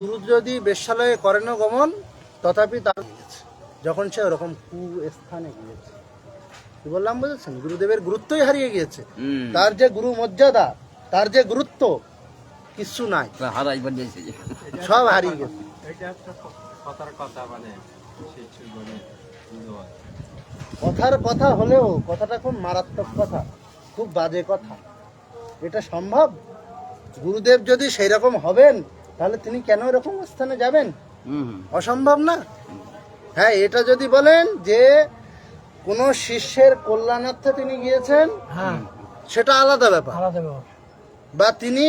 গুরু যদি বেশ্যালয়ে করেন গমন তথাপি তার যখন সে ওরকম কুস্থানে গিয়েছে, কি বললাম বুঝেছেন? গুরুদেবের গুরুত্বই হারিয়ে গিয়েছে। তার যে গুরু মর্যাদা, তার যে গুরুত্ব কিছু নাই, সব হারিয়ে গেছে। কথার কথা হলেও কথাটা খুব মারাত্মক কথা, খুব বাজে কথা। এটা সম্ভব? গুরুদেব যদি সেই রকম হবেন তাহলে তিনি কেন এরকম স্থানে যাবেন? অসম্ভব না। হ্যাঁ, এটা যদি বলেন যে কোন শিষ্যের কল্যাণার্থে তিনি গিয়েছেন, সেটা আলাদা ব্যাপার। বা তিনি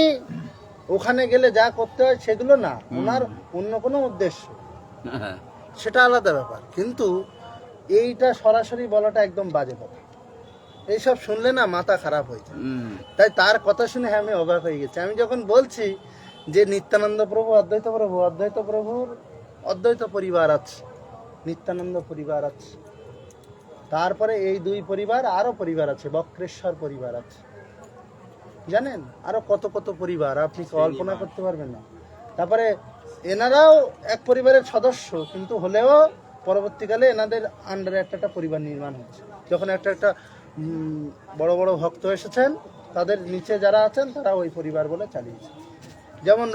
ওখানে গেলে যা করতে হয় সেগুলো না, ওনার অন্য কোনো উদ্দেশ্য, সেটা আলাদা ব্যাপার। কিন্তু এইটা সরাসরি বলাটা একদম বাজে কথা। এইসব শুনলে না মাথা খারাপ হয়ে যায়। তাই তার কথা শুনে আমি অবাক হয়ে গেছি। আমি যখন বলছি যে নিত্যানন্দ প্রভু, অদ্বৈত প্রভুর অদ্বৈত পরিবার আছে, নিত্যানন্দ পরিবার আছে, তারপরে এই দুই পরিবার, আরো পরিবার আছে, বক্রেশ্বর পরিবার আছে, জানেন আরো কত কত পরিবার, আপনি কল্পনা করতে পারবেন না। তারপরে এনারাও এক পরিবারের সদস্য, কিন্তু হলেও পরবর্তীকালে এনাদের আন্ডারে একটা পরিবার নির্মাণ হচ্ছে। যখন একটা বড় বড় ভক্ত এসেছেন, তাদের নিচে যারা আছেন তারা ওই পরিবার বলে চালিয়েছে। যেমন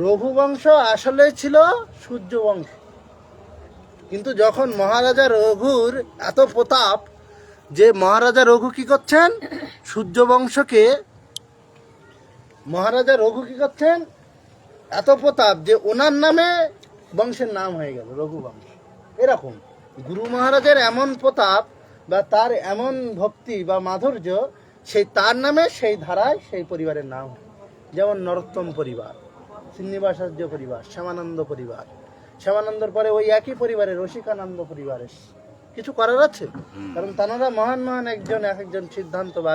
রঘুবংশ আসলে ছিল সূর্য বংশ, কিন্তু যখন মহারাজা রঘুর এত প্রতাপ যে মহারাজা রঘু কি করছেন, মহারাজা রঘু কি করছেন, এত প্রতাপ যে ওনার নামে বংশের নাম হয়ে গেল রঘুবংশ। এরকম গুরু মহারাজের এমন প্রতাপ বা তার এমন ভক্তি বা মাধুর্য, সেই তার নামে সেই ধারায় সেই পরিবারের নাম। যেমন নরোত্তম পরিবার, শ্রীনিবাসার্য পরিবার, শ্যামানন্দ পরিবার, শ্যামানন্দর পরে ওই একই পরিবারে রসিকানন্দ পরিবার এসছে। কিছু করার আছে? কারণ তারা মহান মহান এক একজন সিদ্ধান্ত বা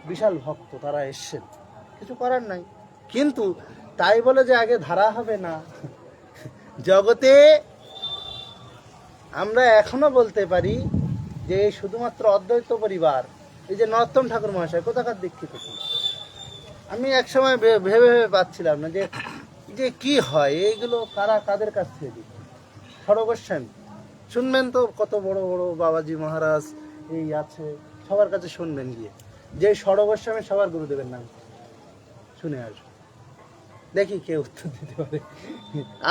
বিশাল ভক্ত, তারা এসছেন, কিছু করার নাই। কিন্তু তাই বলে যে আগে ধারা হবে না। জগতে আমরা এখনো বলতে পারি যে শুধুমাত্র অদ্বৈত পরিবার, এই যে নরোত্তম ঠাকুর মহাশয় কোথাকার দীক্ষিত ছিল, আমি একসময় ভেবে পাচ্ছিলাম না যে কি হয় এইগুলো, কাদের কাছ থেকে দিচ্ছে। ষড়গোস্বামী শুনবেন তো, কত বড় বড় বাবাজি মহারাজ এই আছে, সবার কাছে শুনবেন গিয়ে যে ষড়গোস্বামী সবার গুরুদেবের নাম শুনে আসবে। দেখি কে উত্তর দিতে পারে।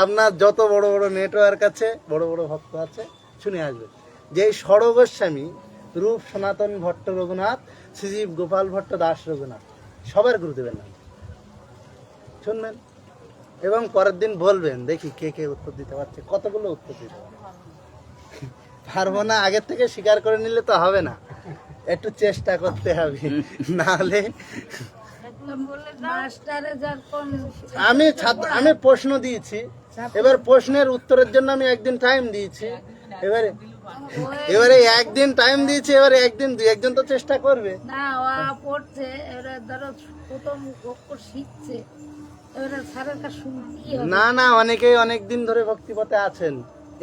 আপনার যত বড় বড় নেটওয়ার্ক আছে, বড় বড় ভক্ত আছে, শুনে আসবে যে ষড়গোস্বামী রূপ সনাতন ভট্ট রঘুনাথ, শ্রীজীব গোপাল ভট্ট দাস রঘুনাথ, সবার গুরুদেবের নাম শুনবেন এবং পরের দিন বলবেন। দেখি কে উত্তর দিতে পারছে, কতগুলো উত্তর দিতে পারবো না। আগের থেকে স্বীকার করে নিলে তো হবে না, একটু চেষ্টা করতে হবে, নাহলে আমি প্রশ্ন দিয়েছি, এবার প্রশ্নের উত্তরের জন্য আমি একদিন টাইম দিয়েছি, এবারে একদিন টাইম দিয়েছি, এবারে একদিন দুই একজন তো চেষ্টা করবে না। না, অনেকেই অনেকদিন ধরে ভক্তিপথে আছেন।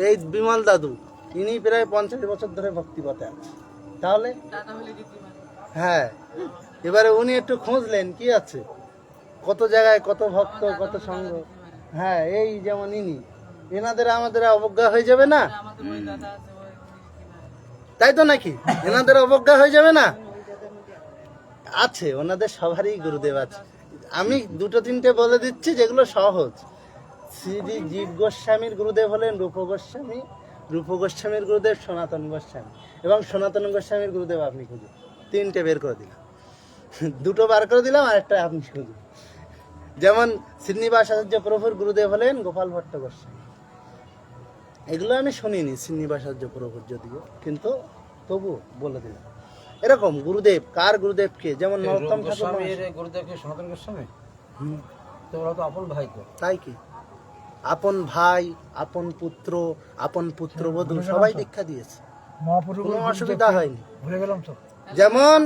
এই বিমল দাদু, ইনি প্রায় 50 বছর ধরে ভক্তিপথে আছেন। তাহলে হ্যাঁ, এবারে উনি একটু খুঁজলেন কি আছে, কত জায়গায় কত ভক্ত, কত সঙ্গ। হ্যাঁ, এই যেমন এনাদের আমাদের অবজ্ঞা হয়ে যাবে না, তাই তো নাকি? এনাদের অবজ্ঞা হয়ে যাবে না? আছে, ওনাদের সবারই গুরুদেব আছে। আমি দুটো তিনটে বলে দিচ্ছি যেগুলো সহজ। শ্রী জীব গোস্বামীর গুরুদেব হলেন রূপ গোস্বামী, রূপ গোস্বামীর গুরুদেব সনাতন গোস্বামী, এবং সনাতন গোস্বামীর গুরুদেব আপনি খুঁজুন। তিনটে বের করে দিলাম, দুটো বার করে দিলাম, আর একটা আপনি খুঁজুন। যেমন শ্রীনিবাসাচার্য প্রভুর গুরুদেব হলেন গোপাল ভট্ট গোস্বামী। এগুলো আমি শুনিনি শ্রীনিবাসাচার্য প্রভুর, যদিও, কিন্তু তবু বলে দিলাম। এরকম গুরুদেব, কার গুরুদেবকে, যেমন নরোত্তম ঠাকুর গুরুদেবকে সনাতন গোস্বামী, তো ওরা তো আপন ভাই। তো তাই কি আপন ভাই, আপন পুত্র, আপন পুত্রবধূ সবাই দীক্ষা দিয়েছে, কোনো অসুবিধা হয়নি। ভুলে গেলাম তো। যেমন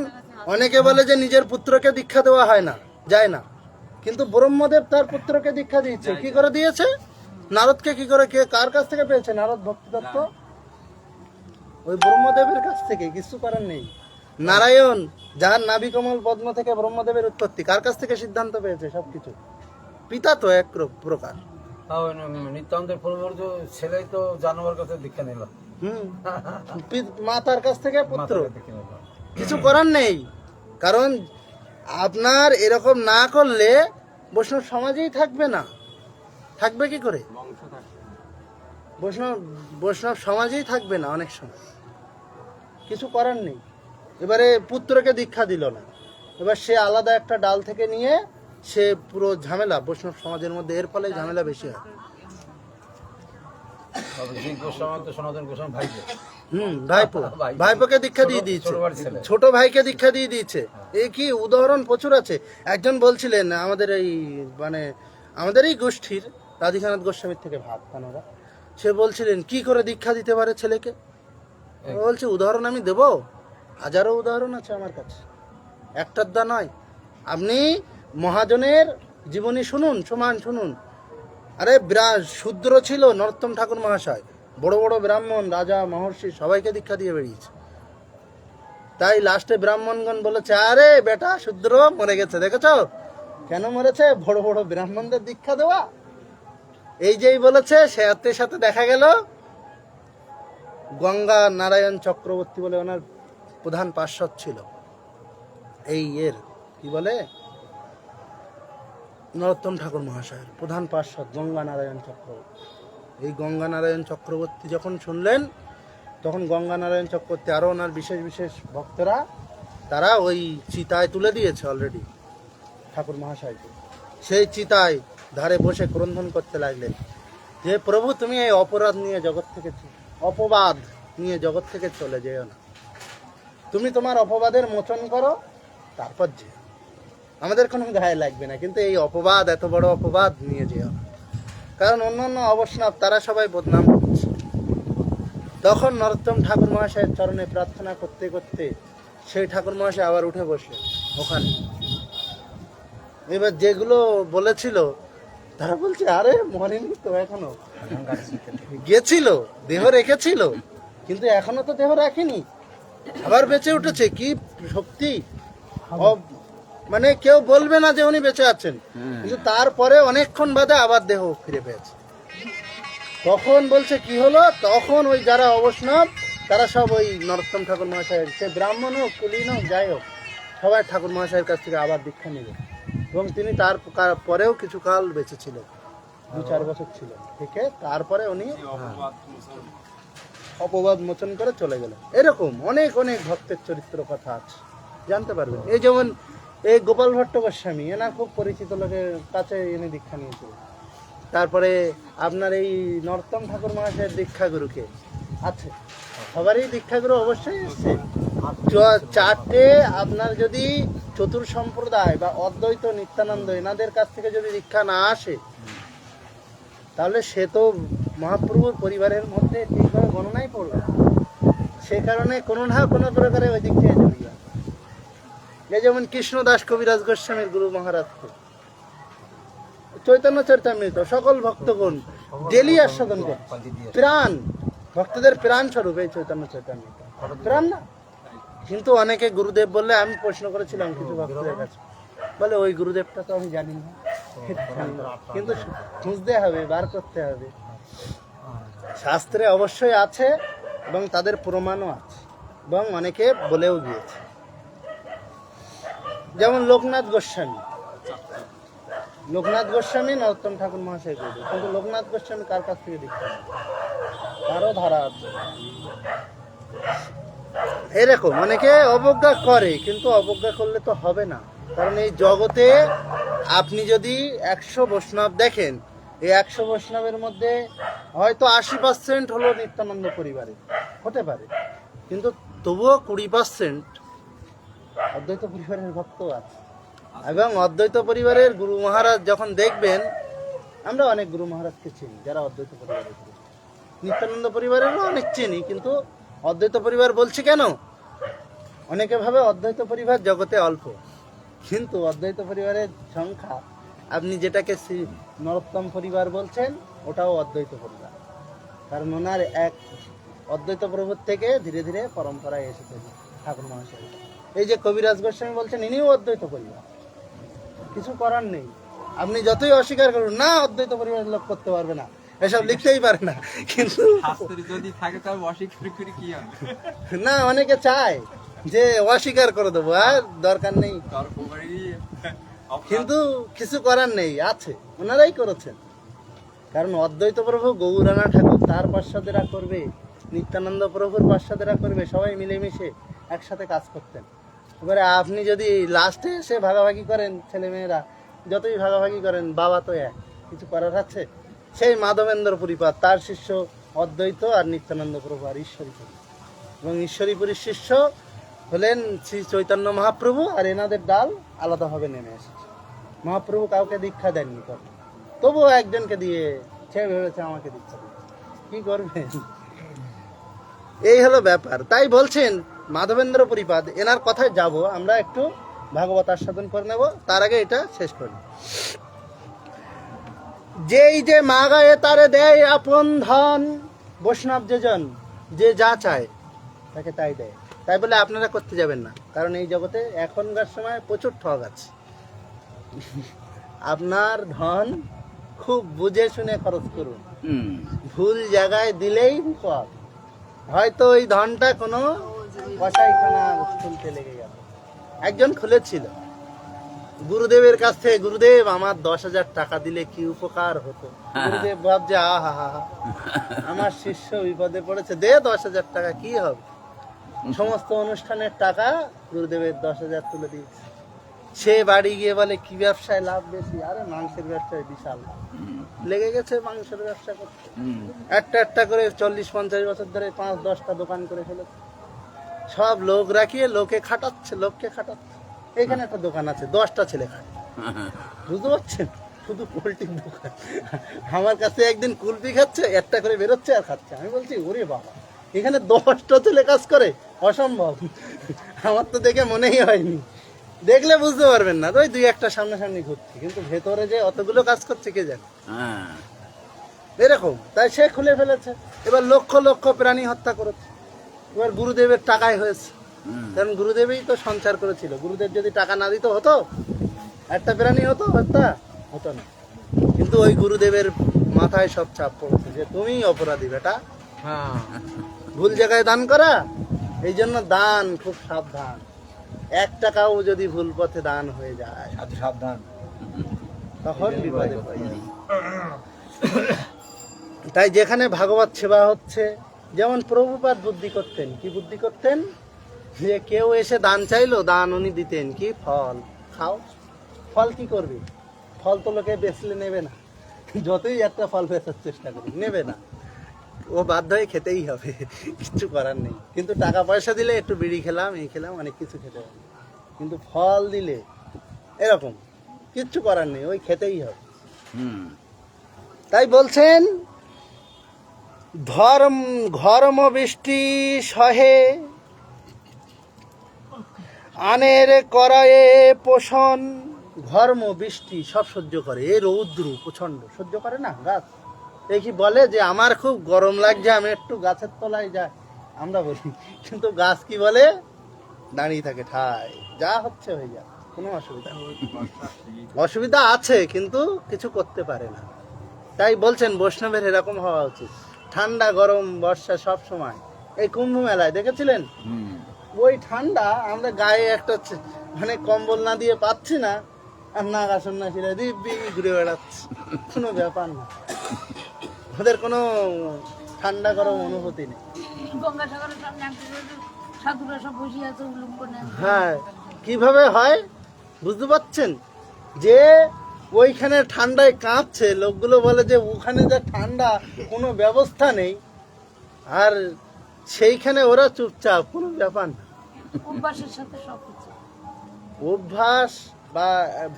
অনেকে বলে যে নিজের পুত্রকে দীক্ষা দেওয়া হয় না, যায় না, কিন্তু ব্রহ্মদেব তার পুত্রকে দীক্ষা দিয়েছে। কি করে দিয়েছে? নারদকে কি করে, কার কাছ থেকে পেয়েছে? নারদ ভক্তি তত্ত্ব ওই ব্রহ্মদেবের কাছ থেকে, কিছু করার নেই। নারায়ণ, যার নাভি কমল পদ্ম থেকে ব্রহ্মদেবের উৎপত্তি, কার কাছ থেকে সিদ্ধান্ত পেয়েছে? সবকিছু পিতা তো এক প্রকার। তাও নিত্যানন্দের পূর্ববর্তী ছেলেই তো জানোয়ার কাছে দীক্ষা নিল, মাতার কাছ থেকে পুত্র, মাথায় দীক্ষা নিল। কিছু করার নেই। কারণ আপনার এরকম না করলে বৈষ্ণব সমাজেই থাকবে না। থাকবে কি করে? বৈষ্ণব সমাজেই থাকবে না অনেক সময়। কিছু করার নেই। এবারে পুত্রকে দীক্ষা দিল না, এবার সে আলাদা একটা ডাল থেকে নিয়ে সে পুরো ঝামেলা বৈষ্ণব সমাজের মধ্যে, এর ফলে ঝামেলা বেশি হয়। অভিজিৎ গোস্বামী তো সনাতন গোস্বামী ভাইকে, ভাইপোকে দীক্ষা দিয়ে দিয়েছে, ছোট ভাইকে দীক্ষা দিয়ে দিয়েছে। এই কি উদাহরণ প্রচুর আছে। একজন বলছিলেন আমাদের এই আমাদের এই গোষ্ঠীর রাধিকানাথ গোস্বামীর থেকে ভাব কানোরা, সে বলছিলেন কি করে দীক্ষা দিতে পারে ছেলেকে। বলছে উদাহরণ আমি দেব, হাজারো উদাহরণ আছে আমার কাছে, একটার দা নয়। আপনি মহাজনের জীবনী শুনুন, শুনুন। আরে শূদ্র ছিল নরোত্তম ঠাকুর মহাশয়, বড় বড় ব্রাহ্মণ, রাজা, মহর্ষি সবাইকে দীক্ষা দিয়ে বেরিয়েছে। তাই লাস্টে ব্রাহ্মণগণ বলেছে আরে বেটা শূদ্র মরে গেছে, দেখেছ কেন মরেছে? বড় বড় ব্রাহ্মণদের দীক্ষা দেওয়া। এই যেই বলেছে সে সাথে দেখা গেল গঙ্গা নারায়ণ চক্রবর্তী বলে ওনার প্রধান পার্ষদ ছিল, এই কি বলে নরোত্তম ঠাকুর মহাশয়ের প্রধান পার্ষদ গঙ্গা নারায়ণ চক্রবর্তী। এই গঙ্গা নারায়ণ চক্রবর্তী যখন শুনলেন, তখন গঙ্গা নারায়ণ চক্রবর্তী আরও ওনার বিশেষ বিশেষ ভক্তরা তারা ওই চিতায় তুলে দিয়েছে অলরেডি ঠাকুর মহাশয়কে। সেই চিতায় ধারে বসে ক্রন্দন করতে লাগলেন যে প্রভু তুমি এই অপবাদ নিয়ে জগৎ থেকে চলে যেও না, তুমি তোমার অপবাদের মোচন করো, তারপর যে আমাদের কোনো গায়ে লাগবে না, কিন্তু এই অপবাদ, এত বড় অপবাদ নিয়ে যেও না। কারণ অন্যান্য অবৈষ্ণব তারা সবাই বদনাম করছে। তখন নরোত্তম ঠাকুর মহাশয়ের চরণে প্রার্থনা করতে করতে সেই ঠাকুর মহাশয় আবার উঠে বসলেন ওখানে। এবার যেগুলো বলেছিল তারা বলছে আরে মরেনি তো, এখনো গেছিল, দেহ রেখেছিল, কিন্তু এখনো তো দেহ রাখেনি, আবার বেঁচে উঠেছে। কি শক্তি! মানে কেউ বলবে না যে উনি বেঁচে আছেন, কিন্তু তারপরে অনেকক্ষণ বাদে আবার দেহ ফিরে পেয়েছে। তখন বলছে কি হলো, তখন ওই যারা অবৈষ্ণব তারা সব ওই নরোত্তম ঠাকুর মহাশয়ের, সে ব্রাহ্মণ হোক কুলীন হোক যাই হোক, সবাই ঠাকুর মহাশয়ের কাছ থেকে আবার দীক্ষা নিল। এবং তিনি তার পরেও কিছু কাল বেঁচে ছিল, 2-4 বছর ছিল থেকে, তারপরে উনি অপবাদ মোচন করে চলে গেলেন। এরকম অনেক অনেক ভক্তের চরিত্র কথা আছে, জানতে পারবেন। এই যেমন এই গোপাল ভট্ট গোস্বামী, এনার খুব পরিচিত লোকের কাছে এনে দীক্ষা নিয়েছিল। তারপরে আপনার এই নরোত্তম ঠাকুর মহাশয়ের দীক্ষাগুরুকে আছে, সবারই দীক্ষাগুরু অবশ্যই এসছে। 4টে আপনার যদি চতুর সম্প্রদায় বা অদ্বৈত নিত্যানন্দ এনাদের কাছ থেকে যদি দীক্ষা না আসে, তাহলে সে তো মহাপ্রভুর পরিবারের মধ্যে ঠিকভাবে গণনাই পড়বে। সে কারণে কোনো না কোনো প্রকারে ওই দিক থেকে জড়িয়ে। এই যেমন কৃষ্ণদাস কবিরাজ গোস্বামীর গুরু মহারাজকে চৈতন্য চরিতামৃত সকল ভক্তগণ ডেলি আস্বাদন করে, প্রাণ ভক্তদের প্রাণ স্বরূপ এই চৈতন্য চরিতামৃত, প্রাণ না। কিন্তু অনেকে গুরুদেব বললে, আমি প্রশ্ন করেছিলাম কিছু ভক্তদের কাছে, বলে ওই গুরুদেবটা তো আমি জানি না, কিন্তু খুঁজতে হবে, বার করতে হবে। শাস্ত্রে অবশ্যই আছে এবং তাদের প্রমাণও আছে, এবং অনেকে বলেও গিয়েছে। যেমন লোকনাথ গোস্বামী নরোত্তম ঠাকুর মহাশয় গুরু, কিন্তু লোকনাথ গোস্বামী কার কাছ থেকে দীক্ষা নেন? তারও ধারা আছে। এরকম অনেকে অবজ্ঞা করে, কিন্তু অবজ্ঞা করলে তো হবে না। কারণ এই জগতে আপনি যদি 100 বৈষ্ণব দেখেন, এই 100 বৈষ্ণবের মধ্যে হয়তো 80% হলো নিত্যানন্দ পরিবারে, হতে পারে, কিন্তু তবুও 20% অদ্বৈত পরিবারের ভক্ত আছে। এবং অদ্বৈত পরিবারের গুরু মহারাজ যখন দেখবেন, আমরা অনেক গুরু মহারাজকে চিনি যারা অদ্বৈত পরিবারের, নিত্যানন্দ পরিবারেরও অনেক চিনি, কিন্তু অদ্বৈত পরিবার বলছি কেন, অনেকে ভাবে অদ্বৈত পরিবার জগতে অল্প, কিন্তু অদ্বৈত পরিবারের সংখ্যা, আপনি যেটাকে নরোত্তম পরিবার বলছেন ওটাও অদ্বৈত পরিবার। কারণ ওনার এক অদ্বৈত প্রভুর থেকে ধীরে ধীরে পরম্পরায় এসেছে ঠাকুর মহাশয়। এই যে কবিরাজ গোস্বামী বলছেন, ইনিও অদ্বৈত পরিবার, কিছু করার নেই। আপনি যতই অস্বীকার করুন না, অদ্বৈত পরিবারের লোক করতে পারবে না, এসব লিখতেই পারে না। কিন্তু শাস্ত্রে যদি থাকে তবে অস্বীকার করে কি হবে? না, অনেকে চায় যে অস্বীকার করে দেবো, আর দরকার নেই। তর্ক করে কিন্তু কিছু করার নেই, আছে, ওনারাই করেছেন। কারণ অদ্বৈত প্রভু গৌরানা ঠাকুর তার পার্শ্বদেরা করবে, নিত্যানন্দ প্রভুর পার্শ্বদেরা করবে, সবাই মিলেমিশে একসাথে কাজ করতেন। এবারে আপনি যদি লাস্টে এসে ভাগাভাগি করেন, ছেলেমেয়েরা যতই ভাগাভাগি করেন, বাবা তো এক, কিছু করার আছে। সেই মাধবেন্দ্র পুরীপাদ, তার শিষ্য অদ্বৈত আর নিত্যানন্দ প্রভু আর ঈশ্বরীপুরী, এবং ঈশ্বরীপুরীর শিষ্য হলেন শ্রী চৈতন্য মহাপ্রভু, আর এনাদের ডাল আলাদাভাবে নেমে এসেছে। মহাপ্রভু কাউকে দীক্ষা দেননি তখন, তবুও একজনকে দিয়ে সে ভেবেছে আমাকে দীক্ষা দিচ্ছে, কি করবেন? এই হলো ব্যাপার। তাই বলছেন মাধবেন্দ্র পুরীপাদ, এনার কথায় যাব আমরা, একটু ভাগবত আস্বাদন করে নেব, তার আগে এটা শেষ করি। যেই যে মাগায়ে তারে দেয় আপন ধন, বৈষ্ণব যেজন যে যা চায় তাকে তাই দেয়। তাই বলে আপনারা করতে যাবেন না, কারণ এই জগতে এখনকার সময় প্রচুর ঠগ আছে। আপনার ধন খুব বুঝে শুনে খরচ করুন, ভুল জায়গায় দিলেই বিপদ। হয়তো ওই ধনটা কোনো কসাইখানা খুলতে লেগে গেল। একজন খুলেছিল গুরুদেবের কাছ থেকে, গুরুদেব আমার 10,000 টাকা দিলে কি উপকার হতো। গুরুদেব ভাবছে আহা হা, আমার শিষ্য বিপদে পড়েছে, দে 10,000 টাকা, কি হবে। সমস্ত অনুষ্ঠানের টাকা গুরুদেবের 10,000 তুলে দিয়েছে। সে বাড়ি গিয়ে বলে কি ব্যবসায় লাভ বেশি? আরে মাংসের ব্যবসায় বিশাল লাভ। লেগে গেছে মাংসের ব্যবসা করতে, একটা একটা করে 40-50 বছর ধরে 5-10টা দোকান করে ফেলেছে। সব লোক রাখিয়ে লোককে খাটাচ্ছে। এখানে একটা দোকান আছে, 10টা ছেলে খায়, বুঝতে পারছেন? শুধু পোল্ট্রির দোকান। আমার কাছে একদিন কুলপি খাচ্ছে, একটা করে বেরোচ্ছে আর খাচ্ছে। আমি বলছি ওরে বাবা, এখানে 10টা ছেলে কাজ করে, অসম্ভব। আমার তো দেখে মনেই হয়নি, দেখলে বুঝতে পারবেন না। ওই 2-1টা সামনাসামনি ঘুরছে, কিন্তু ভেতরে যে অতগুলো কাজ করছে কে জানে, এরকম। তাই সে খুলে ফেলেছে, এবার লক্ষ লক্ষ প্রাণী হত্যা করেছে। এবার গুরুদেবের টাকায় হয়েছে, কারণ গুরুদেবই তো সঞ্চার করেছিল। গুরুদেব যদি টাকা না দিত, হতো একটা প্রাণী হত্যা হতো না। কিন্তু ওই গুরুদেবের মাথায় সব চাপ পড়েছে যে তুমি অপরাধী বেটা, ভুল জায়গায় দান করা। এই জন্য দান খুব সাবধান, 1 টাকাও যদি ভুল পথে দান হয়ে যায় সাবধান, তখন বিপদে পড়ে যাবে। তাই যেখানে ভাগবত সেবা হচ্ছে, যেমন প্রভুপাদ বুদ্ধি করতেন, কি বুদ্ধি করতেন? যে কেউ এসে দান চাইলো, দান উনি দিতেন কি? ফল খাও। ফল কি করবে? ফল তো লোকে বেচলে নেবে না, যতই একটা ফল বেচার চেষ্টা করি নেবে না, ও বাধ্য হয়ে খেতেই হবে, কিচ্ছু করার নেই। কিন্তু টাকা পয়সা দিলে একটু বিড়ি খেলাম, এই খেলাম, অনেক কিছু খেতে হবে। কিন্তু ফল দিলে এরকম কিচ্ছু করার নেই, ওই খেতেই হবে। তাই বলছেন ঘর্ম বৃষ্টি সহে, আনের করায়ে পোষণ। ঘর্ম বৃষ্টি সব সহ্য করে, এ রৌদ্র প্রচন্ড সহ্য করে না গাছ। এই কি বলে যে আমার খুব গরম লাগছে, আমি একটু গাছের তলায় যাই, আমরা বলি। কিন্তু গাছ কি বলে? দাঁড়িয়ে থাকে ঠায়, যা হচ্ছে হয়ে যায়, কোনো অসুবিধা আছে, কিন্তু কিছু করতে পারে না। তাই বলছেন বৈষ্ণবের এরকম হওয়া উচিত, ঠান্ডা গরম বর্ষা সব সময়। এই কুম্ভ মেলায় দেখেছিলেন, ওই ঠান্ডা আমরা গায়ে একটা মানে কম্বল না দিয়ে পাচ্ছি না, আর নাগা সন্ন্যাসীরা দিব্যি ঘুরে বেড়াচ্ছে, কোনো ব্যাপার না, ওদের কোনো ঠান্ডা গরম অনুভূতি নেই। হ্যাঁ, কিভাবে হয় বুঝতে পারছেন? যে ওইখানে ঠান্ডায় কাঁপছে, লোকগুলো বলে যে ওখানে যে ঠান্ডা, কোনো ব্যবস্থা নেই, আর সেইখানে ওরা চুপচাপ, কোনো ব্যাপার না। অভ্যাস বা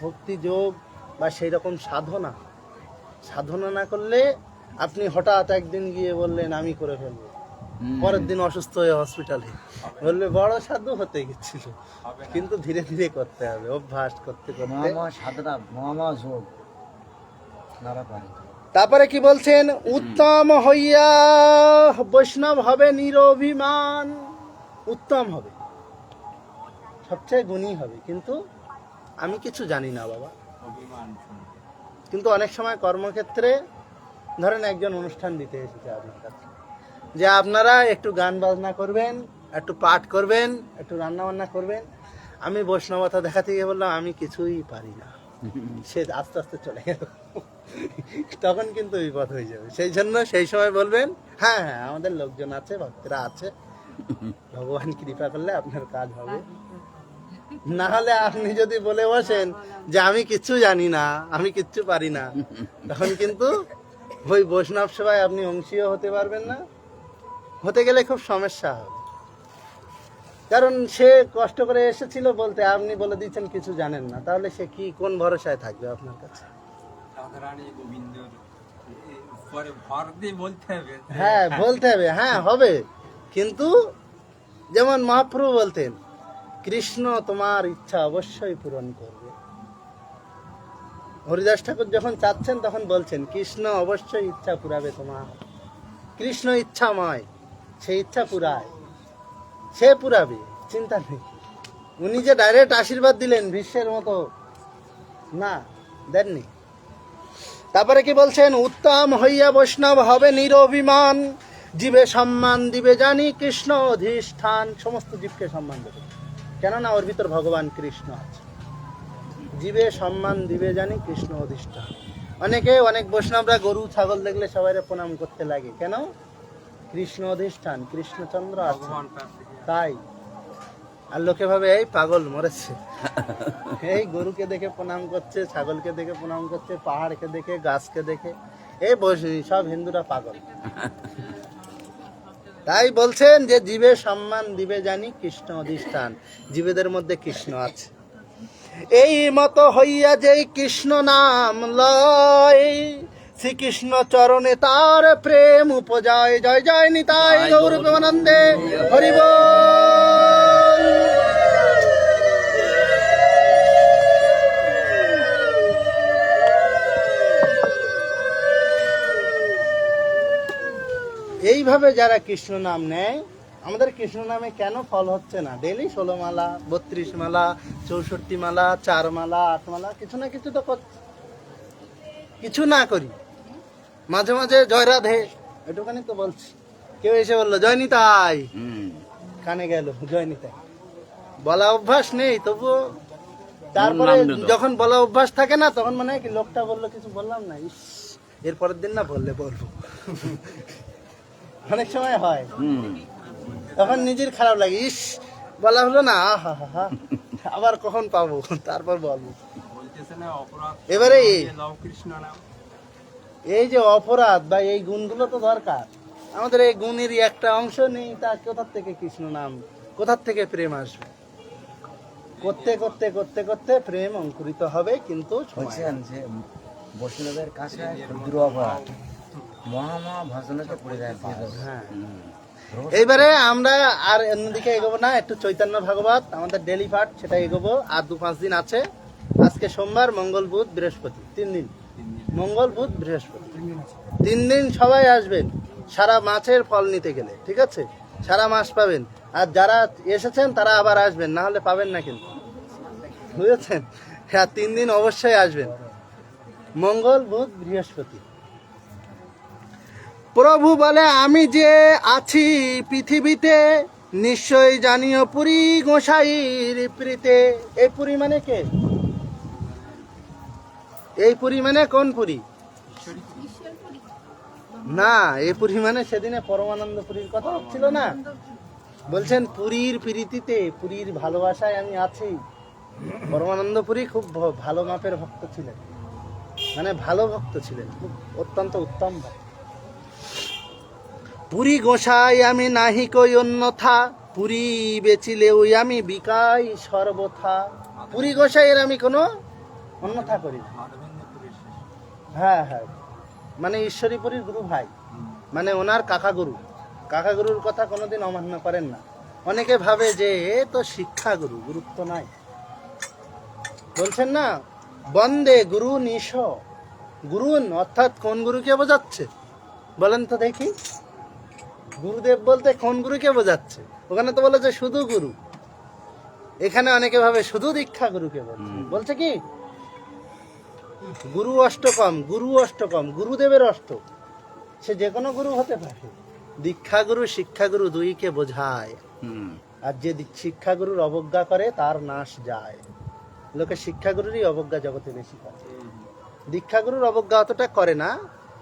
ভক্তি যোগ বা সেই রকম সাধনা না করলে, আপনি হঠাৎ একদিন গিয়ে বললেন আমি করে ফেলবো, পরের দিন অসুস্থ হয়ে হসপিটালে, বলবে বড় সাধু হতে গেছিল। কিন্তু ধীরে ধীরে করতে হবে, অভ্যাস করতে করতে। তারপরে কি বলছেন? উত্তম হইয়া বৈষ্ণব হবে নিরভিমান। উত্তম হবে, সবচেয়ে গুণী হবে, কিন্তু আমি কিছু জানি না বাবা, কিন্তু অনেক সময় কর্মক্ষেত্রে ধরেন একজন অনুষ্ঠান দিতে এসেছে আপনার কাছে, যে আপনারা একটু গান বাজনা করবেন, একটু পাঠ করবেন, একটু রান্না বান্না করবেন। আমি বৈষ্ণবতা দেখাতে গিয়ে বললাম আমি কিছুই পারি না, সে আস্তে আস্তে চলে গেল। তখন কিন্তু বিপদ হয়ে যাবে। সেই জন্য সেই সময় বলবেন হ্যাঁ হ্যাঁ আমাদের লোকজন আছে, ভক্তরা আছে, ভগবান কৃপা করলে আপনার কাজ হবে। না হলে আপনি যদি বলে বসেন যে আমি কিচ্ছু জানি না, আমি কিচ্ছু পারি না, তখন কিন্তু ওই বৈষ্ণব সেবায় আপনি অংশীয় হতে পারবেন না। হতে গেলে খুব সমস্যা হবে, কারণ সে কষ্ট করে এসেছিল বলতে, আপনি বলে দিচ্ছেন কিছু জানেন না, তাহলে সে কি কোন ভরসায় থাকবে আপনার কাছে? রাধারানী গোবিন্দর পরে ভর দিয়ে বলতে হবে। হ্যাঁ বলতে হবে, হ্যাঁ হবে, কিন্তু যেমন মহাপ্রভু বলতেন কৃষ্ণ তোমার ইচ্ছা অবশ্যই পূরণ করবে। হরিদাস ঠাকুর যখন চাচ্ছেন তখন বলছেন কৃষ্ণ অবশ্যই ইচ্ছা পুরাবে তোমার, কৃষ্ণ ইচ্ছাময়, সেই ইচ্ছা পুরায়, সে পুরাবে, চিন্তা নেই। উনি যে ডাইরেক্ট আশীর্বাদ দিলেন ভীষ্মের মতো না, দেননি। তারপরে কি বলছেন, উত্তম হইয়া বৈষ্ণব হবে নিরভিমান, জীবে সম্মান দিবে জানি কৃষ্ণ অধিষ্ঠান। সমস্ত জীবকে সম্মান দেবে, কেননা ওর ভিতর ভগবান কৃষ্ণ আছে। জীবে সম্মান দিবে জানি কৃষ্ণ অধিষ্ঠান। অনেক বৈষ্ণবরা গরু ছাগল দেখলে সবাই প্রণাম করতে লাগে, কেন? কৃষ্ণ অধিষ্ঠান, কৃষ্ণচন্দ্র আছে তাই। আর লোকে ভাবে এই পাগল মরেছে, এই গরুকে দেখে প্রণাম করছে, ছাগলকে দেখে প্রণাম করছে, পাহাড়কে দেখে, গাছকে দেখে, এই সব হিন্দুরা পাগল। তাই বলছেন যে জীবে সম্মান দিবে জানি কৃষ্ণ অধিষ্ঠান, জীবেদের মধ্যে কৃষ্ণ আছে। এই মতো হইয়া যেই কৃষ্ণ নাম লয়, শ্রীকৃষ্ণ চরণে তার প্রেম উপজয়। জয় জয় নিতাই গৌর প্রেমানন্দে, হরি বল। এইভাবে যারা কৃষ্ণ নাম নেয়, আমাদের কৃষ্ণ নামে কেন ফল হচ্ছে না? ডেলি 16 মালা, 32 মালা, 64 মালা, 4 মালা, 8 মালা, কিছু না কিছু তো করছি। কিছু না করি, মাঝে মাঝে জয় রাধে একটুখানি তো বলছি। কেউ এসে বললো জয় নিতাই, কানে গেল জয় নিতাই, বলা অভ্যাস নেই তবুও। তারপরে যখন বলা অভ্যাস থাকে না, তখন মনে হয় কি লোকটা বললো কিছু বললাম না, ইস এর পরের দিন না বললে বলবো। অনেক সময় হয়, তখন নিজের খারাপ লাগে, ইস বলা হলো না, আহা হা হা, আবার কখন পাবো, তারপর বলবো। এবারে এই যে অপরাধ বা এই গুণগুলো তো দরকার, আমাদের এই গুণেরই একটা অংশ নেই, তা কোথা থেকে কৃষ্ণ নাম, কোথা থেকে প্রেম আসবে? করতে করতে করতে করতে প্রেম অঙ্কুরিত হবে, কিন্তু বলছেন যে বৈষ্ণবের কাছে ক্ষুদ্র অপরাধ মহা ভাষণে পড়ে যায়। হ্যাঁ, এইবারে আমরা আর অন্যদিকে এগোবো না, একটু চৈতন্য ভাগবত আমাদের ডেলি পাঠ, সেটা এগোবো। আর 2-5 দিন আছে, আজকে সোমবার, মঙ্গল, বুধ, বৃহস্পতি, 3 দিন। মঙ্গল, বুধ, বৃহস্পতি 3 দিন সবাই আসবেন সারা মাসের ফল নিতে গেলে, ঠিক আছে? সারা মাস পাবেন। আর যারা এসেছেন তারা আবার আসবেন, না হলে পাবেন না কিন্তু, বুঝেছেন? হ্যাঁ, 3 দিন অবশ্যই আসবেন, মঙ্গল, বুধ, বৃহস্পতি। প্রভু বলে আমি যে আছি পৃথিবীতে, নিশ্চয় জানিও পুরী গোসাইর প্রীতে। এই পুরী মানে কে? এই পুরী মানে কোন পুরী? না, এই পুরী মানে সেদিনে পরমানন্দ পুরীর কথা হচ্ছিল না? বলছেন পুরীর প্রীতিতে, পুরীর ভালোবাসায় আমি আছি। পরমানন্দ পুরী খুব ভালো মাপের ভক্ত ছিলেন, মানে ভালো ভক্ত ছিলেন, খুব অত্যন্ত উত্তম ভক্ত। পুরী গোসাই আমি নাহি কই অন্যথা, পুরী বেচিলে ওই আমি বিকাই সর্বথা। পুরী গোসাইয়ের আমি কোনো অন্যথা করি না। হ্যাঁ হ্যাঁ, মানে ঈশ্বরীপুরীর গুরু ভাই, মানে ওনার কাকা গুরুর কথা কোনোদিন অমান্য করেন না। অনেকে ভাবে যে এ তো শিক্ষা গুরু, গুরুত্ব নাই। বলছেন না বন্দে গুরু নিশ, গুরুন অর্থাৎ কোন গুরুকে বোঝাচ্ছে বলেন তো দেখি? গুরুদেব বলতে কোন গুরুকে বোঝাচ্ছে? ওখানে তো বলেছে শুধু গুরু, এখানে অনেকে ভাবে শুধু দীক্ষা গুরুকে বলছে। বলছে কি গুরু অষ্টকম, গুরু অষ্টকম, গুরুদেবের অষ্ট। সে যে কোনো গুরু হতে পারে। দীক্ষাগুরু শিক্ষাগুরু দুইকে বোঝায়। আর যে শিক্ষাগুরুর অবজ্ঞা করে তার নাশ যায়। লোকে শিক্ষাগুরুরই অবজ্ঞা জগতে বেশি করে, দীক্ষাগুরুর অবজ্ঞা অতটা করে না,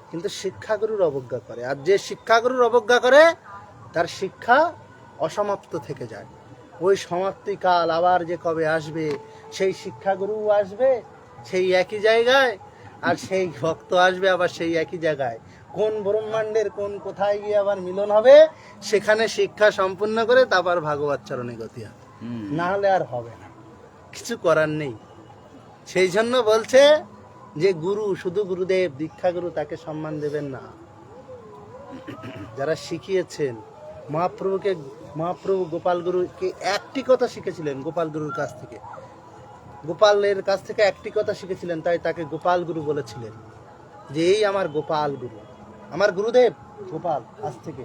কিন্তু শিক্ষাগুরুর অবজ্ঞা করে। আর যে শিক্ষাগুরুর অবজ্ঞা করে তার শিক্ষা অসমাপ্ত থেকে যায়। ওই সমাপ্তিকাল আবার যে কবে আসবে, সেই শিক্ষাগুরু আসবে সেই একই জায়গায়, আর সেই ভক্ত আসবে আবার সেই একই জায়গায়। কোন ব্রহ্মাণ্ডের কোন কোথায় গিয়ে আবার মিলন হবে, সেখানে শিক্ষা সম্পূর্ণ করে তারপর ভাগবত চরণে গতি হবে, না হলে আর হবে না, কিছু করার নেই। সেই জন্য বলছে যে গুরু শুধু গুরুদেব, দীক্ষাগুরু তাকে সম্মান দেবেন না। যারা শিখিয়েছেন মহাপ্রভু গোপাল গুরুকে একটি কথা শিখেছিলেন, গোপাল গুরুর কাছ থেকে, গোপালের কাছ থেকে একটি কথা শিখেছিলেন, তাই তাকে গোপাল গুরু বলেছিলেন যে এই আমার গোপাল গুরু, আমার গুরুদেব গোপাল আজ থেকে,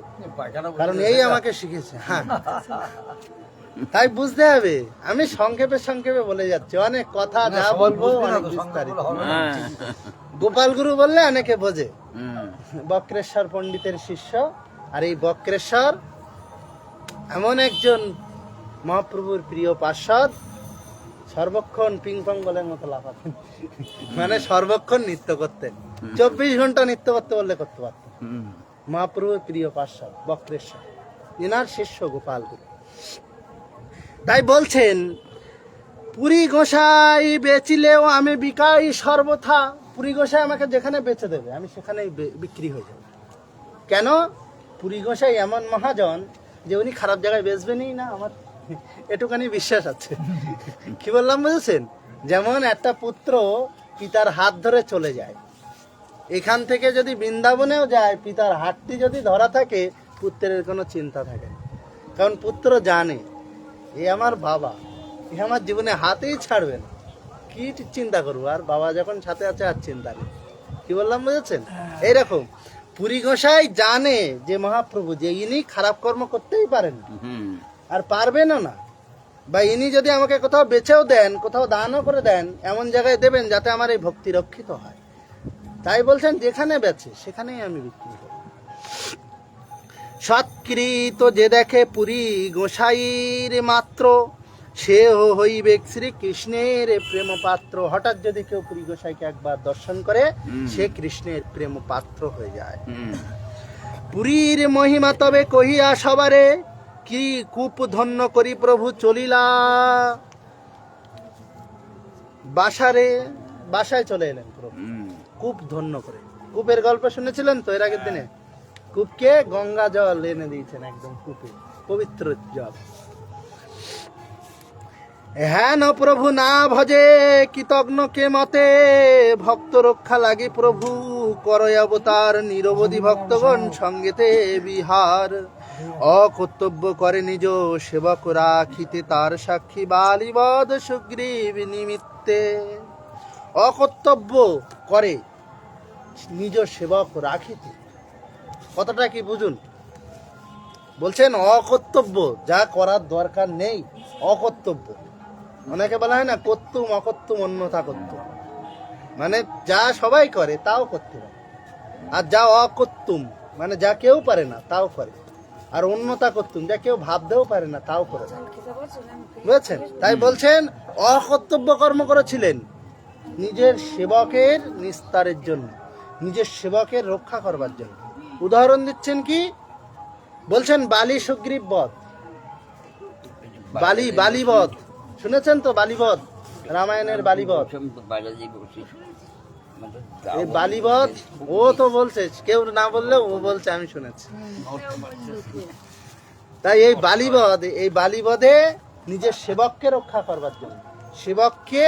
কারণ এই আমাকে শিখেছে। হ্যাঁ, তাই বুঝতে হবে। আমি সংক্ষেপে সংক্ষেপে বলে যাচ্ছি, অনেক কথা যা বলবো অনেক বিস্তারিত। গোপাল গুরু বললে অনেকে বোঝে, বক্রেশ্বর পণ্ডিতের শিষ্য। আর এই বক্রেশ্বর এমন একজন মহাপ্রভুর প্রিয় পার্ষদ, সর্বক্ষণ পিং পং বলের মতো লাফাতেন, মানে সর্বক্ষণ নৃত্য করতেন, 24 ঘন্টা নৃত্য করতে বললে করতে পারতেন। মহাপ্রভুর প্রিয় পার্ষদ বক্রেশ্বর, এনার শিষ্য গোপাল গুরু। তাই বলছেন পুরী গোসাই বেচিলেও আমি বিকাই সর্বথা। পুরী গোসাই আমাকে যেখানে বেচে দেবে আমি সেখানেই বিক্রি হয়ে যাব। কেন? পুরী গোসাই এমন মহাজন যে উনি খারাপ জায়গায় বেচবেনই না, আমার এটুখানি বিশ্বাস আছে। কি বললাম বুঝেছেন? যেমন একটা পুত্র পিতার হাত ধরে চলে যায়, এখান থেকে যদি বৃন্দাবনেও যায়, পিতার হাতটি যদি ধরা থাকে, পুত্রের কোনো চিন্তা থাকে না। কারণ পুত্র জানে এ আমার বাবা, এ আমার জীবনে হাতেই ছাড়বে না, কি চিন্তা করবো, আর বাবা যখন সাথে আছে আর চিন্তা নেই। কি বললাম বুঝেছেন? এইরকম পুরী গোসাই জানে যে মহাপ্রভু, যে ইনি খারাপ কর্ম করতেই পারেন আর পারবেনও না, বা ইনি যদি আমাকে কোথাও বেচেও দেন, কোথাও দানও করে দেন, এমন জায়গায় দেবেন যাতে আমার এই ভক্তি রক্ষিত হয়। তাই বলছেন যেখানে বেচে সেখানেই আমি বিক্রি করি। সৎকৃত যে দেখে পুরী গোসাইর মাত্র, সে হইবে শ্রীকৃষ্ণের প্রেম পাত্র। হঠাৎ যদি কেউ পুরী গোসাইকে একবার দর্শন করে, সে কৃষ্ণের প্রেম পাত্র হয়ে যায়। পুরীর মহিমা তবে কহিয়া সবারে, কি কূপ ধন্য করি প্রভু চলিলা বাসারে। বাসায় চলে এলেন প্রভু কূপ ধন্য করে। কূপের গল্প শুনেছিলেন তো এর আগের দিনে? কূপকে গঙ্গা জল এনে দিয়েছেন, একদম কূপে পবিত্র জল। হেন প্রভু না ভজে কৃতজ্ঞ কে মতে, ভক্ত রক্ষা লাগে প্রভু করয় অবতার। নিরবধি ভক্তগণ সঙ্গেতে বিহার, অকর্তব্য করে নিজ সেবক রাখিতে, তার সাক্ষী বালিবদ সুগ্রীব নিমিত্তে। অকর্তব্য করে নিজ সেবক রাখিতে, কতটা কি বুঝুন? বলছেন অকর্তব্য, যা করার দরকার নেই অকর্তব্য। অনেকে বলা হয় না কর্তুম অকর্তুম অন্যথা কর্তুম, মানে যা সবাই করে তাও করতে পারে, আর যা অকর্তুম মানে যা কেউ পারে না তাও করে, আর অন্যথা কর্তুম যা কেউ ভাবতেও পারে না তাও করে। বুঝেছেন? তাই বলছেন অকর্তব্য কর্ম করেছিলেন নিজের সেবকের নিস্তারের জন্য, নিজের সেবকের রক্ষা করবার জন্য। উদাহরণ দিচ্ছেন কি? বলছেন বালি সুগ্রীব বধ, বালিবধ শুনেছেন তো? বালিবধ, রামায়ণের বালিবধ। এই বালিবধ ও তো বলছে, কেউ না বললেও ও বলছে, আমি শুনেছি। তাই এই বালিবধে নিজের সেবককে রক্ষা করবার জন্য, সেবককে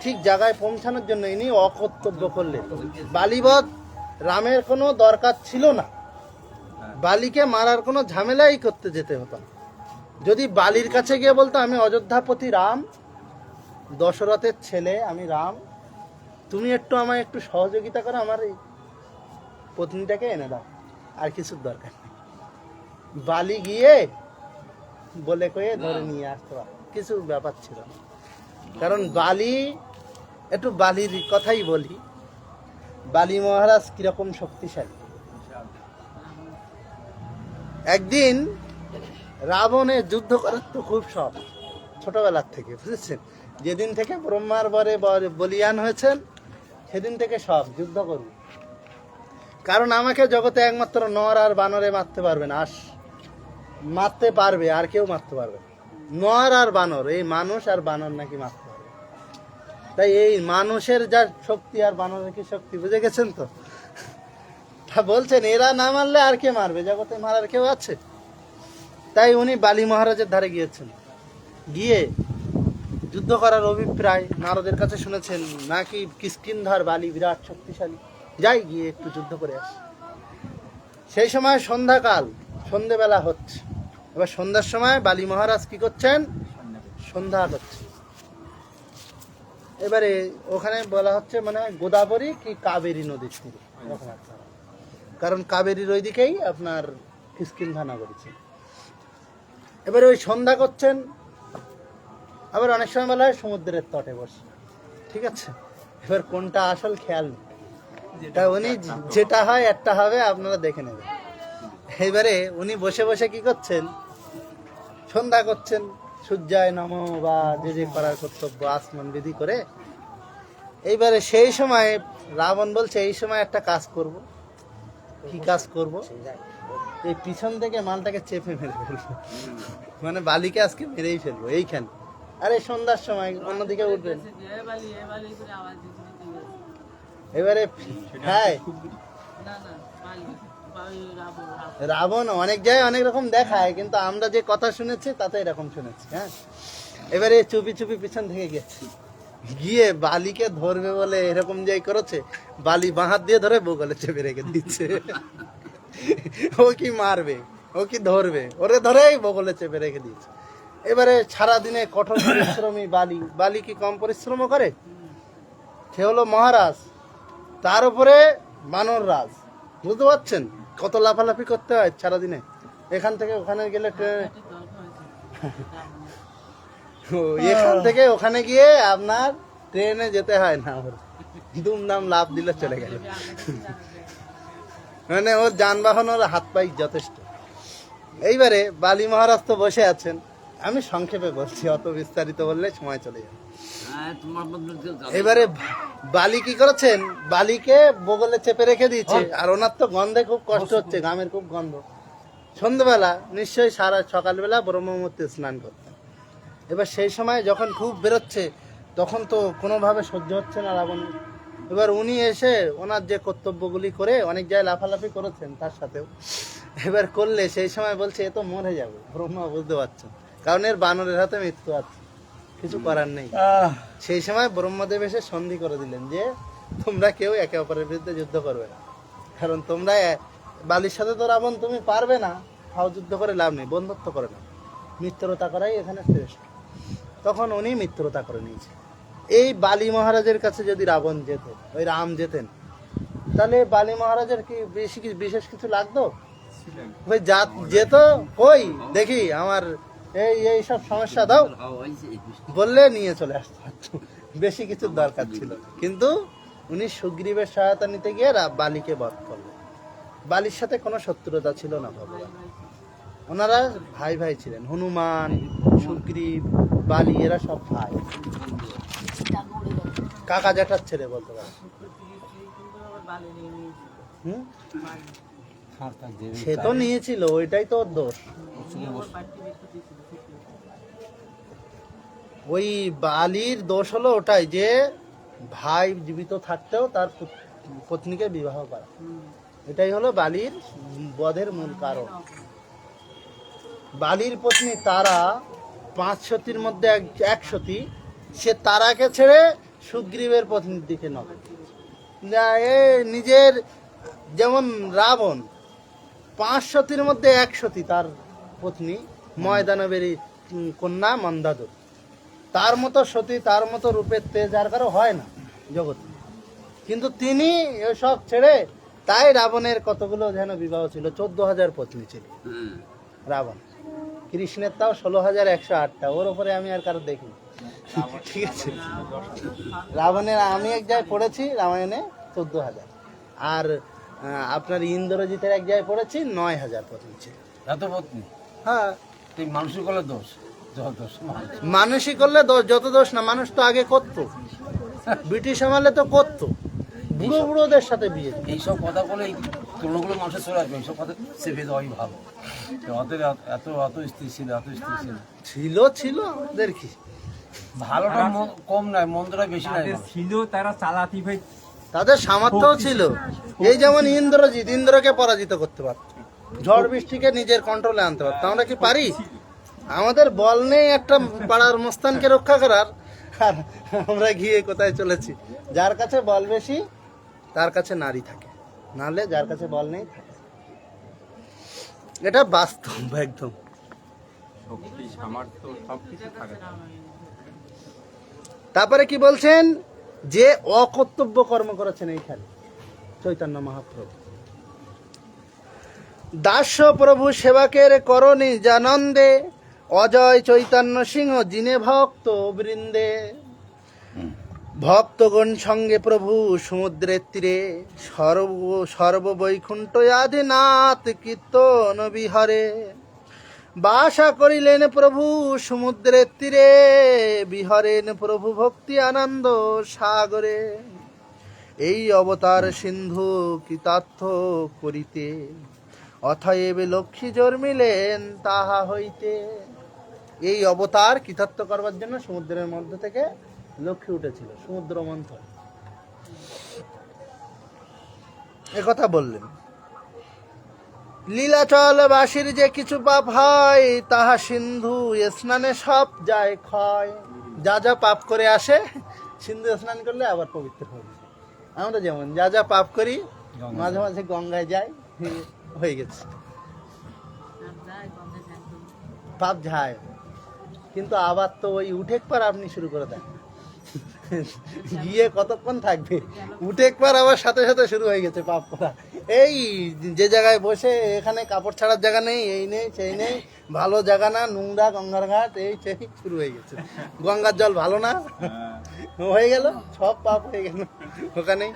ঠিক জায়গায় পৌঁছানোর জন্য ইনি অকর্তব্য করলেন। বালিবধ রামের কোনো দরকার ছিল না, বালিকে মারার কোনো ঝামেলাই করতে যেতে হতো। যদি বালির কাছে গিয়ে বলতো আমি অযোধ্যাপতি রাম, দশরথের ছেলে আমি রাম, তুমি আমায় একটু সহযোগিতা করো, আমার এই পত্নীটাকে এনে দাও, আর কিছুর দরকার নেই। বালি গিয়ে বলে কয়ে ধরে নিয়ে আসতে পারে, কিছু ব্যাপার ছিল না। কারণ বালি একটু বালির কথাই বলি। বালি মহারাজ কিরকম শক্তিশালী। একদিন রাবণের যুদ্ধ করার তো খুব শখ ছোটবেলার থেকে, বুঝেছেন? যেদিন থেকে ব্রহ্মার বরে বলিয়ান হয়েছেন সেদিন থেকে সব যুদ্ধ করুন, কারণ আমাকে জগতে একমাত্র নর আর বানরে মারতে পারবে না, মারতে পারবে, আর কেউ মারতে পারবে না। নর আর বানর, এই মানুষ আর বানর নাকি মারতে পারবে। তাই এই মানুষের যা শক্তি আর বানরের কি শক্তি, বুঝে গেছেন তো? তা বলছেন এরা না মারলে আর কে মারবে, জগতে মারার কেউ আছে? তাই উনি বালি মহারাজের ধারে গিয়েছেন, গিয়ে যুদ্ধ করার অভিপ্রায় নারদের কাছে শুনেছেন নাকি কিষ্কিন্ধার বালি বিরাট শক্তিশালী, যাই গিয়ে একটু যুদ্ধ করে আসি। সেই সময় সন্ধ্যাকাল, সন্ধেবেলা হচ্ছে। এবার সন্ধ্যার সময় বালি মহারাজ কি করছেন? সন্ধ্যা করছে। এবারে ওখানে বলা হচ্ছে মানে গোদাবরী কি কাবেরী নদীর তীরে, এরকম একটা। কারণ কাবেরীর ওই দিকেই আপনার কিষ্কিন্ধা নগরী ছিল। এবারে ওই সন্ধ্যা করছেন, আবার অনেক সময় বলা হয় সমুদ্রের তটে বসে, ঠিক আছে? এবার কোনটা আসল খেয়াল নেই, তা উনি যেটা হয় একটা হবে, আপনারা দেখে নেবেন। এবারে উনি বসে বসে কি করছেন? সন্ধ্যা করছেন, সূর্যায় নমঃ বা যে যে করার কর্তব্য আসমান বিধি করে। এইবারে সেই সময় রাবণ বলছে এই সময় একটা কাজ করব। কি কাজ করব? এই পিছন থেকে মালটাকে চেপে মেরে ফেলবো, মানে বালিকে আজকে মেরেই ফেলবো এইখানে। আরে সন্ধ্যার সময় অন্যদিকে উঠবেন। এবারে হ্যাঁ, রাবণ অনেক জায়গায় অনেক রকম দেখায়, কিন্তু আমরা যে কথা শুনেছি তাতে এরকম শুনেছি। হ্যাঁ, এবারে চুপি চুপি পিছন থেকে গেছে, গিয়ে বালিকে ধরবে বলে এরকম যাই করেছে, বালি বাঁ হাত দিয়ে ধরে বগলে চেপে রেখে দিচ্ছে। ও কি মারবে, ও কি ধরবে, ওরে ধরেই বগলে চেপে রেখে দিয়েছে। এবারে সারাদিনে কঠোর পরিশ্রমী বালি, বালি কি কম পরিশ্রম করে? সে হলো মহারাজ, তার উপরে বানর রাজ, বুঝতে পারছেন কত লাফালাফি করতে হয় সারাদিনে। এখান থেকে ওখানে গেলে এখান থেকে ওখানে গিয়ে আপনার ট্রেনে যেতে হয় না, ওর দুমদাম লাফ দিলে চলে গেল। মানে ওর যানবাহন, ওর হাত পাই যথেষ্ট। এইবারে বালি মহারাজ তো বসে আছেন, আমি সংক্ষেপে বলছি, অত বিস্তারিত বললে সময় চলে যাবে। এবারে বালি কি করেছেন? বালিকে বগলে চেপে রেখে দিয়েছে, আর ওনার তো গন্ধে খুব কষ্ট হচ্ছে, ঘামের খুব গন্ধ। সন্ধ্যাবেলা নিশ্চয়ই সারা সকালবেলা ব্রহ্মমূর্তি স্নান করতেন। এবার সেই সময় যখন খুব বেরোচ্ছে, তখন তো কোনোভাবে সহ্য হচ্ছে না রাবণ। এবার উনি এসে ওনার যে কর্তব্যগুলি করে, অনেক জায়গায় লাফালাফি করেছেন তার সাথেও, এবার করলে সেই সময় বলছে এ তো মরে যাবে। ব্রহ্মা বুঝতে পারছেন, কারণ এর বানরের হাতে মৃত্যু আছে, কিছু করার নেই। সেই সময় ব্রহ্মদেব এসে সন্ধি করে দিলেন যে তোমরা কেউ একে অপরের বিরুদ্ধে যুদ্ধ করবে না, কারণ তোমরা বালির সাথে তো রাবণ তুমি পারবে না, ফাও যুদ্ধ করে লাভ নেই, বন্ধুত্ব করে না, মিত্রতা করাই এখানে শ্রেষ্ঠ। তখন উনি মিত্রতা করে নিয়েছে। এই বালি মহারাজের কাছে যদি রাবণ যেত, ওই রাম যেতেন, তাহলে বালি মহারাজের কি বিশেষ কিছু লাগতো? ওই যেত, ওই দেখি আমার এই সব সমস্যা দাও বললে নিয়ে চলে আসতে পারতো, বেশি কিছুর দরকার ছিল। কিন্তু উনি সুগ্রীবের সহায়তা নিতে গিয়ে বালিকে বধ করলেন। বালির সাথে কোনো শত্রুতা ছিল না ভগবান, ওনারা ভাই ভাই ছিলেন। হনুমান, সুগ্রীব, বালি এরা সব ভাই, কাকা জ্যাঠার ছেলে বলতে পারে। সে তো নিয়েছিল, ওইটাই তো ওর দোষ। ওই বালির দোষ হলো ওটাই যে ভাই জীবিত থাকতেও তার পত্নীকে বিবাহ করা, এটাই হলো বালির বধের মূল কারণ। বালির পত্নী তারা 5 সতীর মধ্যে এক সতী, সে তারাকে ছেড়ে সুগ্রীবের পত্নীর দিকে নজর, নিজের যেমন রাবণ 5 সতীর মধ্যে 1 সতী তার পত্নী ময়দানবেরী কন্যা মন্দাদর, তার মতো সতী, তার মতো রূপের তেজ আর কারো হয় না জগতে। কিন্তু তিনি এসব ছেড়ে, তাই রাবণের কতগুলো যেন বিবাহ ছিল, 14,000 পত্নী ছিল রাবণ। কৃষ্ণের তাও 16,108টা, ওর ওপরে আমি আর কারো দেখিনি। ঠিক আছে, রাবণের আমি এক জায়গায় পড়েছি রামায়ণে 14,000, আর আপনার ইন্দ্রজিতের এক জায়গায় পড়েছি 9,000 পত্নী ছিল। এত পত্নী হ্যাঁ, এই মানুষের করলে দোষ, যত দোষ মানুষ। মানুষই করলে দোষ, যত দোষ না, মানুষ তো আগে করতো, ব্রিটিশ আমলে তো করতো, বুড়ো বুড়োদের সাথে বিয়ে দিত। এইসব কথা বলে এই তুলনাগুলো মানুষের চলে আসবে, এইসব কথা চেপে দেওয়াই ভালো। অত এত এত স্ত্রী ছিল, এত স্ত্রী ছিল, ছিল আমাদের কি, ভালোটা কম নয়, মন্দটা বেশি নয়। তাদের ছিল, তারা চালাতি ভাই। তাদের সামর্থ্যও ছিল। এই যেমন ইন্দ্রজিৎ, ইন্দ্রকে পরাজিত করতে পারত, ঝড় বৃষ্টিকে নিজের কন্ট্রোলে আনতে পারত। আমরা কি পারি? আমাদের বল নেই একটা পাড়ার মস্তানকে রক্ষা করার, আর আমরা গিয়ে কোথায় চলেছি। যার কাছে বল বেশি তার কাছে নারী থাকে, নাহলে যার কাছে বল নেই থাকে। এটা বাস্তব একদম। শক্তি সামর্থ্য সবকিছু থাকে। তারপরে কি বলছেন, যে অকর্তব্য কর্ম করেছেন এইখানে চৈতন্য মহাপ্রভু। দাস্য প্রভু সেবাকের করণী জানন্দে, অজয় চৈতন্য সিংহ জিনে ভক্ত বৃন্দে। ভক্তগণ সঙ্গে প্রভু সমুদ্রের তীরে, সর্ববৈকুণ্ঠ আদিনাথ কীর্তন বিহরে। বাসা করিলেন প্রভু সমুদ্রের তীরে, বিহরেন প্রভু ভক্তি আনন্দ সাগরে। এই অবতার সিন্ধু কৃতার্থ করিতে, অথয়েব লক্ষ্মী জন্মিলেন তাহা হইতে। এই অবতার কৃতার্থ করবার জন্য সমুদ্রের মধ্যে থেকে লক্ষ্মী উঠেছিল, সমুদ্র মন্থন। একথা বললেন। লীলাচল বাসীর যে কিছু পাপ হয়, তাহা সিন্ধু স্নানে সব যায় ক্ষয়। যা যা পাপ করে আসে, সিন্ধু স্নান করলে আবার পবিত্র হবে। আমরা যেমন যা যা পাপ করি, মাঝে মাঝে গঙ্গায় যাই, হয়ে গেছে, পাপ যায়। কিন্তু আবার তো ওই উঠেক পার আপনি শুরু করে দেন, গিয়ে কতক্ষণ থাকবে, উঠেক পার আবার সাথে সাথে শুরু হয়ে গেছে পাপ করা। এই যে জায়গায় বসে এখানে কাপড় ছাড়ার জায়গা নেই, এই নেই সেই নেই, ভালো জায়গা না, নোংরা গঙ্গার ঘাট, এই সেই শুরু হয়ে গেছে। গঙ্গার জল ভালো না, হয়ে গেল, সব পাপ হয়ে গেল ওখানে।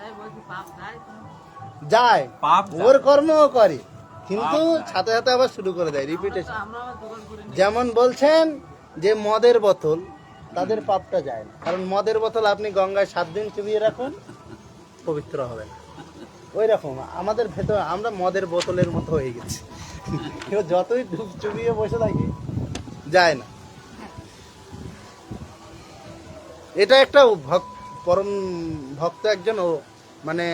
যায় পাপ ওর কর্মও করে, কিন্তু সাথে সাথে আবার শুরু করে দেয়, রিপিটেশন। যেমন বলছেন যে মদের বোতল, তাদের পাপটা যায় না, কারণ মদের বোতল আপনি গঙ্গায় 7 দিন চুবিয়ে রাখুন, পবিত্র হবে না। ওই রকম আমাদের ভেতর আমরা মদের বোতলের মতো হয়ে গেছি, কেউ যতই ডুব চুবিয়ে বসে থাকি যায় না। এটা একটা পরম ভক্ত একজন মানে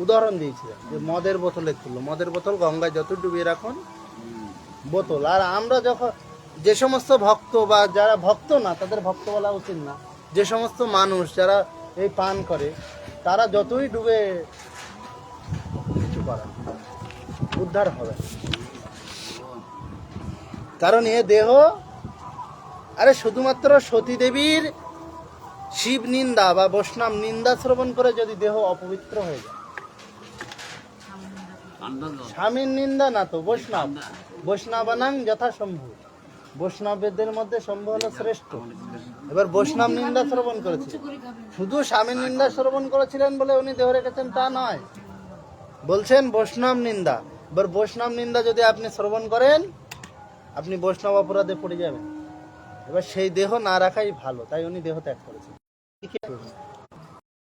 উদাহরণ দিয়েছিলেন, যে মদের বোতলের তুল্য, মদের বোতল গঙ্গায় যত ডুবিয়ে রাখুন বোতল। আর আমরা যখন যে সমস্ত ভক্ত, বা যারা ভক্ত না তাদের ভক্ত বলা উচিত না, যে সমস্ত মানুষ যারা এই পান করে, তারা যতই ডুবে কিছু করে উদ্ধার হবে, কারণ এ দেহ, আরে শুধুমাত্র সতী দেবীর শিব নিন্দা বা বৈষ্ণব নিন্দা শ্রবণ করে যদি দেহ অপবিত্র হয়ে যায়, স্বামীর নিন্দা না তো বৈষ্ণব, বৈষ্ণবানাং যথাসম্ভব, বৈষ্ণবদের মধ্যে শম্ভু হলো শ্রেষ্ঠ। এবার বৈষ্ণব নিন্দা শ্রবণ করেছে, শুধু স্বামীর নিন্দা শ্রবণ করেছিলেন বলে উনি দেহ রেখেছেন তা নয়, বলছেন বৈষ্ণব নিন্দা। এবার বৈষ্ণব নিন্দা যদি আপনি শ্রবণ করেন, আপনি বৈষ্ণব অপরাধে পড়ে যাবেন। এবার সেই দেহ না রাখাই ভালো, তাই উনি দেহ ত্যাগ করেছেন।